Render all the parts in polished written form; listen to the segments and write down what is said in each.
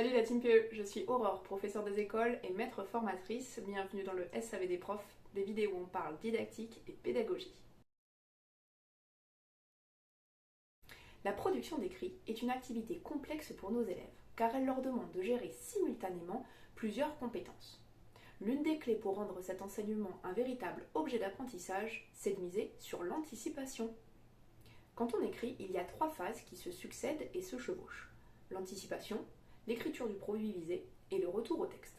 Salut la team PE, je suis Aurore, professeure des écoles et maître formatrice. Bienvenue dans le SAV des profs, des vidéos où on parle didactique et pédagogie. La production d'écrit est une activité complexe pour nos élèves, car elle leur demande de gérer simultanément plusieurs compétences. L'une des clés pour rendre cet enseignement un véritable objet d'apprentissage, c'est de miser sur l'anticipation. Quand on écrit, il y a 3 phases qui se succèdent et se chevauchent. L'anticipation, l'écriture du produit visé et le retour au texte.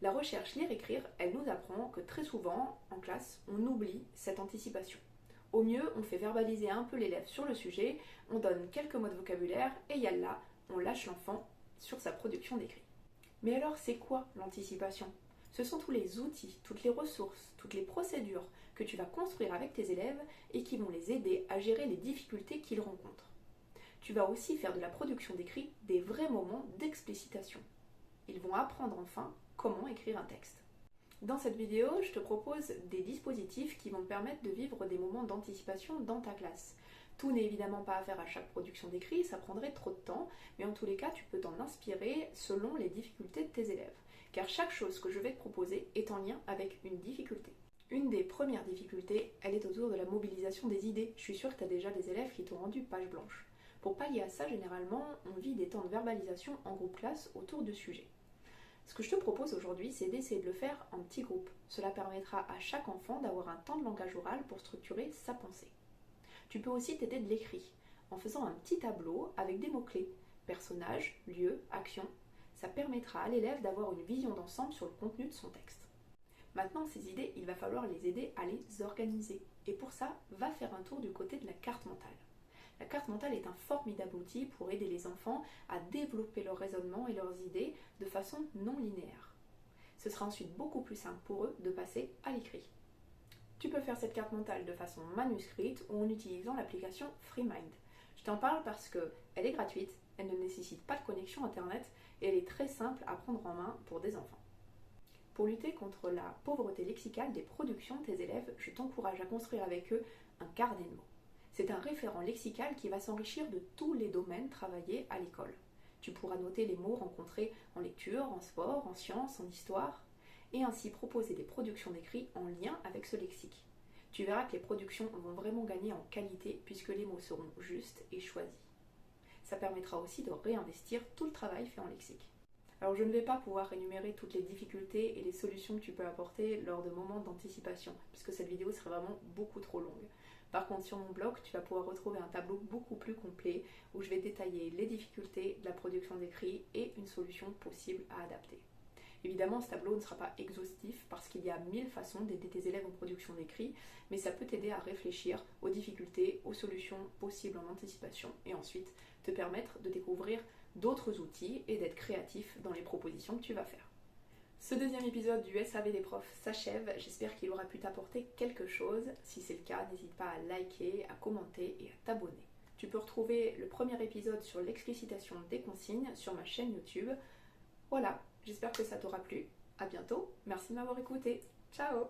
La recherche lire-écrire, elle nous apprend que très souvent, en classe, on oublie cette anticipation. Au mieux, on fait verbaliser un peu l'élève sur le sujet, on donne quelques mots de vocabulaire et yallah, on lâche l'enfant sur sa production d'écrit. Mais alors, c'est quoi l'anticipation ? Ce sont tous les outils, toutes les ressources, toutes les procédures que tu vas construire avec tes élèves et qui vont les aider à gérer les difficultés qu'ils rencontrent. Tu vas aussi faire de la production d'écrit des vrais moments d'explicitation. Ils vont apprendre enfin comment écrire un texte. Dans cette vidéo, je te propose des dispositifs qui vont te permettre de vivre des moments d'anticipation dans ta classe. Tout n'est évidemment pas à faire à chaque production d'écrit, ça prendrait trop de temps, mais en tous les cas, tu peux t'en inspirer selon les difficultés de tes élèves. Car chaque chose que je vais te proposer est en lien avec une difficulté. Une des premières difficultés, elle est autour de la mobilisation des idées. Je suis sûre que tu as déjà des élèves qui t'ont rendu page blanche. Pour pallier à ça, généralement, on vit des temps de verbalisation en groupe classe autour de sujets. Ce que je te propose aujourd'hui, c'est d'essayer de le faire en petits groupes. Cela permettra à chaque enfant d'avoir un temps de langage oral pour structurer sa pensée. Tu peux aussi t'aider de l'écrit, en faisant un petit tableau avec des mots-clés, personnages, lieux, actions. Ça permettra à l'élève d'avoir une vision d'ensemble sur le contenu de son texte. Maintenant, ces idées, il va falloir les aider à les organiser. Et pour ça, va faire un tour du côté de la carte mentale. La carte mentale est un formidable outil pour aider les enfants à développer leur raisonnement et leurs idées de façon non linéaire. Ce sera ensuite beaucoup plus simple pour eux de passer à l'écrit. Tu peux faire cette carte mentale de façon manuscrite ou en utilisant l'application FreeMind. Je t'en parle parce qu'elle est gratuite, elle ne nécessite pas de connexion internet et elle est très simple à prendre en main pour des enfants. Pour lutter contre la pauvreté lexicale des productions de tes élèves, je t'encourage à construire avec eux un carnet de mots. C'est un référent lexical qui va s'enrichir de tous les domaines travaillés à l'école. Tu pourras noter les mots rencontrés en lecture, en sport, en sciences, en histoire, et ainsi proposer des productions d'écrit en lien avec ce lexique. Tu verras que les productions vont vraiment gagner en qualité puisque les mots seront justes et choisis. Ça permettra aussi de réinvestir tout le travail fait en lexique. Alors je ne vais pas pouvoir énumérer toutes les difficultés et les solutions que tu peux apporter lors de moments d'anticipation, puisque cette vidéo serait vraiment beaucoup trop longue. Par contre, sur mon blog, tu vas pouvoir retrouver un tableau beaucoup plus complet où je vais détailler les difficultés de la production d'écrit et une solution possible à adapter. Évidemment, ce tableau ne sera pas exhaustif parce qu'il y a 1000 façons d'aider tes élèves en production d'écrit, mais ça peut t'aider à réfléchir aux difficultés, aux solutions possibles en anticipation et ensuite te permettre de découvrir d'autres outils et d'être créatif dans les propositions que tu vas faire. Ce deuxième épisode du SAV des profs s'achève, j'espère qu'il aura pu t'apporter quelque chose. Si c'est le cas, n'hésite pas à liker, à commenter et à t'abonner. Tu peux retrouver le premier épisode sur l'explicitation des consignes sur ma chaîne YouTube. Voilà, j'espère que ça t'aura plu. À bientôt, merci de m'avoir écouté. Ciao!